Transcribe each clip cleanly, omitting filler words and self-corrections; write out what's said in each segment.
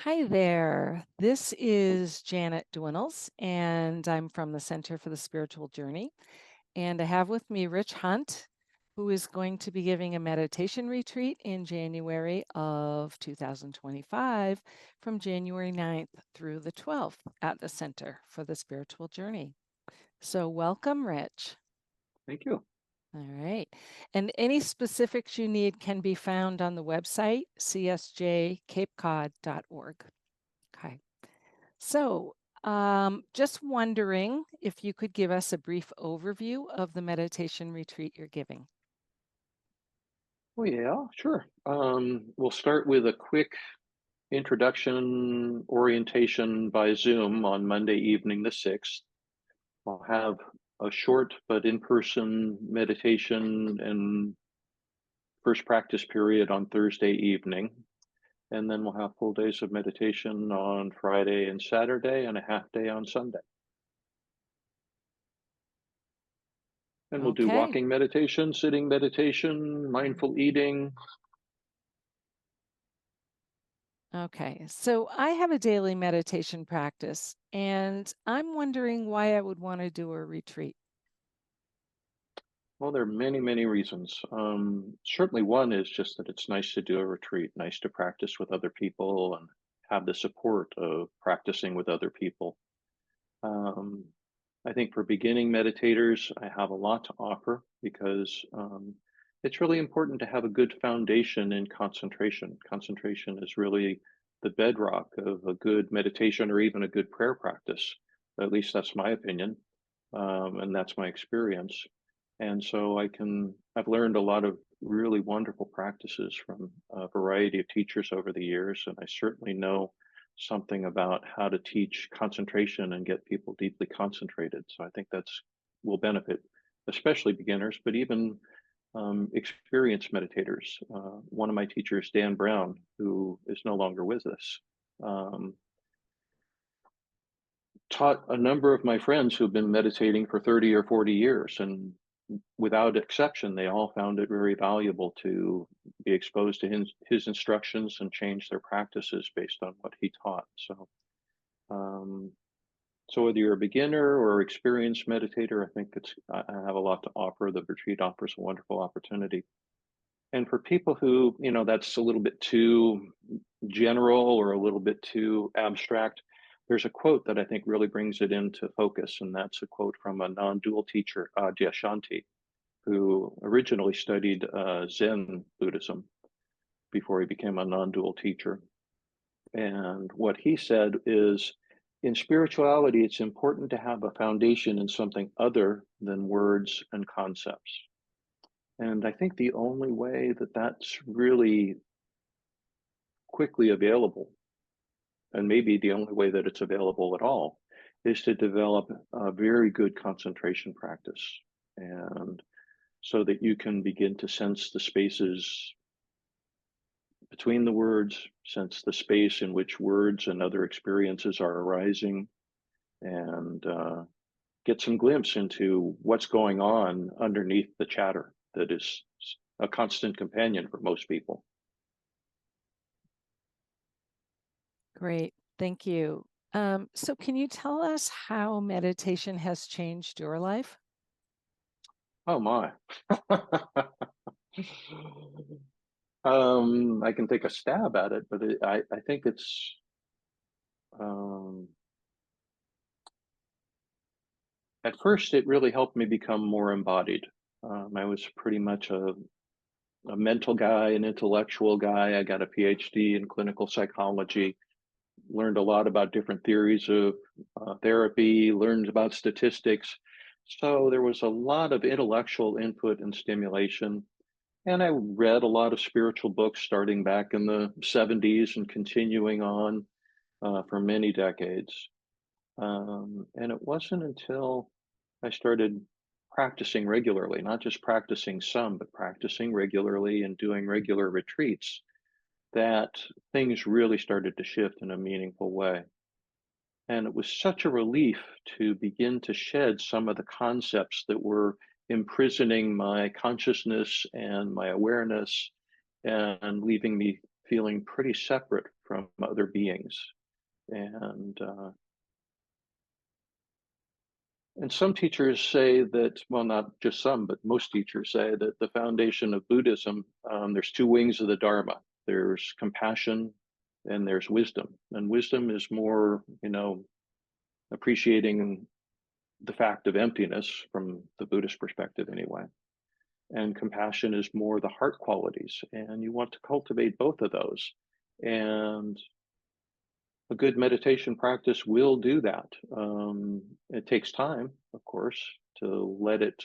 Hi there. This is Janet Dwinnels, and I'm from the Center for the Spiritual Journey. And I have with me Rich Hunt, who is going to be giving a meditation retreat in January of 2025 from January 9th through the 12th at the Center for the Spiritual Journey. So, welcome, Rich. Thank you. All right. And any specifics you need can be found on the website, csjcapecod.org. Okay. So, just wondering if you could give us a brief overview of the meditation retreat you're giving. Oh, yeah, sure. We'll start with a quick introduction orientation by Zoom on Monday evening, the 6th. I'll have a short but in-person meditation and first practice period on Thursday evening. And then we'll have full days of meditation on Friday and Saturday and a half day on Sunday. And we'll do Okay. walking meditation, sitting meditation, mindful eating. Okay. So I have a daily meditation practice, and I'm wondering why I would want to do a retreat. Well, there are many, many reasons. Certainly, one is just that it's nice to do a retreat, nice to practice with other people and have the support of practicing with other people. Um, I think for beginning meditators, I have a lot to offer because it's really important to have a good foundation in concentration. Concentration is really the bedrock of a good meditation or even a good prayer practice. At least that's my opinion, and that's my experience. And so I've learned a lot of really wonderful practices from a variety of teachers over the years. And I certainly know something about how to teach concentration and get people deeply concentrated. So I think that's will benefit, especially beginners, but even experienced meditators. One of my teachers, Dan Brown, who is no longer with us, um, taught a number of my friends who've been meditating for 30 or 40 years. And without exception, they all found it very valuable to be exposed to his instructions and change their practices based on what he taught. Um, so whether you're a beginner or experienced meditator, I think I have a lot to offer. The retreat offers a wonderful opportunity. And for people who, that's a little bit too general or a little bit too abstract, there's a quote that I think really brings it into focus. And that's a quote from a non-dual teacher, Adyashanti, who originally studied Zen Buddhism before he became a non-dual teacher. And what he said is, in spirituality, it's important to have a foundation in something other than words and concepts. And I think the only way that that's really quickly available, and maybe the only way that it's available at all, is to develop a very good concentration practice. And so that you can begin to sense the spaces between the words, sense the space in which words and other experiences are arising, and get some glimpse into what's going on underneath the chatter that is a constant companion for most people. Great. Thank you. So can you tell us how meditation has changed your life? Oh my. I can take a stab at it, but I think it's um, at first it really helped me become more embodied. I was pretty much a mental guy, an intellectual guy. I got a PhD in clinical psychology, learned a lot about different theories of therapy, learned about statistics. So there was a lot of intellectual input and stimulation. And I read a lot of spiritual books starting back in the 70s and continuing on for many decades. And it wasn't until I started practicing regularly, not just practicing some, but practicing regularly and doing regular retreats, that things really started to shift in a meaningful way. And it was such a relief to begin to shed some of the concepts that were imprisoning my consciousness and my awareness and leaving me feeling pretty separate from other beings. And and some teachers say that, well, not just some, but most teachers say that the foundation of Buddhism, there's two wings of the Dharma. There's compassion and there's wisdom. And wisdom is more, appreciating the fact of emptiness from the Buddhist perspective, anyway. And compassion is more the heart qualities. And you want to cultivate both of those. And a good meditation practice will do that. It takes time, of course, to let it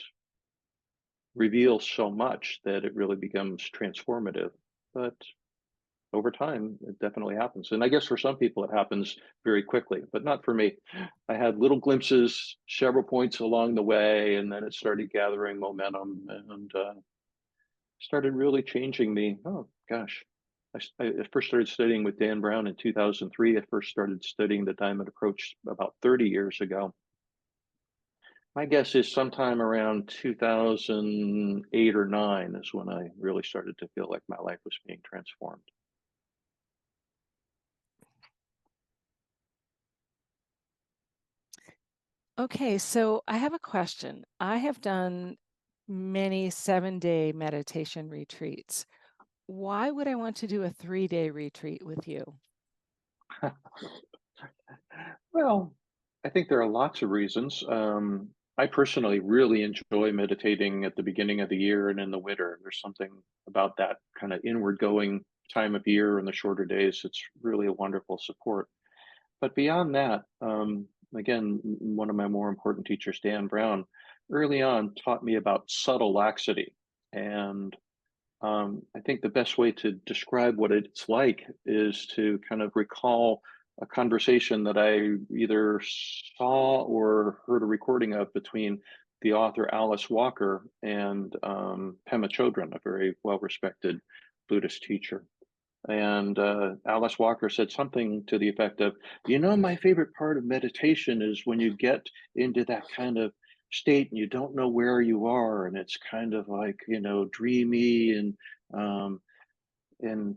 reveal so much that it really becomes transformative. But over time, it definitely happens. And I guess for some people, it happens very quickly, but not for me. I had little glimpses, several points along the way, and then it started gathering momentum and started really changing me. Oh, gosh. I first started studying with Dan Brown in 2003. I first started studying the Diamond Approach about 30 years ago. My guess is sometime around 2008 or 9 is when I really started to feel like my life was being transformed. Okay, so I have a question. I have done many 7-day meditation retreats. Why would I want to do a 3-day retreat with you? Well, I think there are lots of reasons. I personally really enjoy meditating at the beginning of the year and in the winter. There's something about that kind of inward going time of year and the shorter days. It's really a wonderful support. But beyond that, again, one of my more important teachers, Dan Brown, early on taught me about subtle laxity. And I think the best way to describe what it's like is to kind of recall a conversation that I either saw or heard a recording of between the author Alice Walker and Pema Chodron, a very well-respected Buddhist teacher. And Alice Walker said something to the effect of, my favorite part of meditation is when you get into that kind of state and you don't know where you are, and it's kind of like, dreamy um, and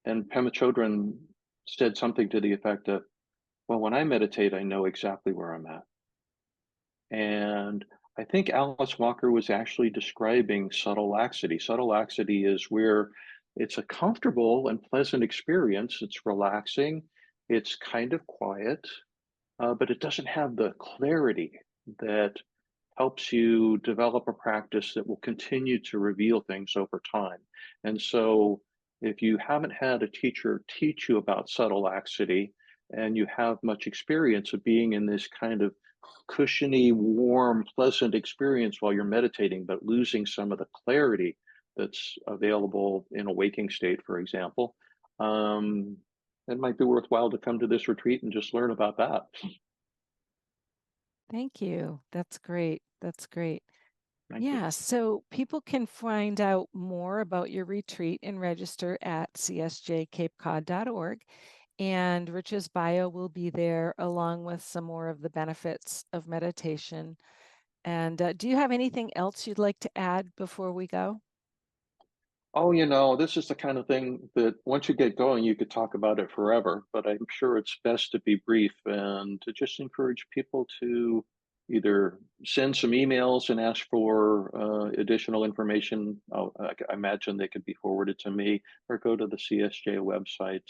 and Pema Chodron said something to the effect of, well, when I meditate, I know exactly where I'm at. And I think Alice Walker was actually describing subtle laxity. Subtle laxity is where it's a comfortable and pleasant experience. It's relaxing. It's kind of quiet, but it doesn't have the clarity that helps you develop a practice that will continue to reveal things over time. And so, if you haven't had a teacher teach you about subtle laxity and you have much experience of being in this kind of cushiony, warm, pleasant experience while you're meditating, but losing some of the clarity that's available in a waking state, for example, um, it might be worthwhile to come to this retreat and just learn about that. Thank you. That's great. That's great. Thank you. Yeah, so people can find out more about your retreat and register at csjcapecod.org. And Rich's bio will be there along with some more of the benefits of meditation. And do you have anything else you'd like to add before we go? Oh, this is the kind of thing that once you get going, you could talk about it forever, but I'm sure it's best to be brief and to just encourage people to either send some emails and ask for additional information. I imagine they could be forwarded to me or go to the CSJ website.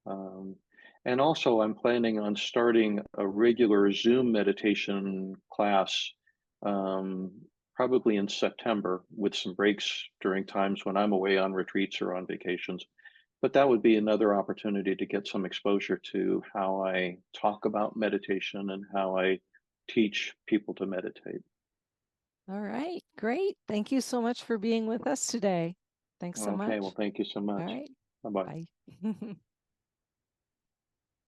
Um, and also, I'm planning on starting a regular Zoom meditation class um, probably in September with some breaks during times when I'm away on retreats or on vacations. But that would be another opportunity to get some exposure to how I talk about meditation and how I teach people to meditate. All right, great. Thank you so much for being with us today. Thanks so Okay, well, much. thank you so All much. right, Bye bye. bye.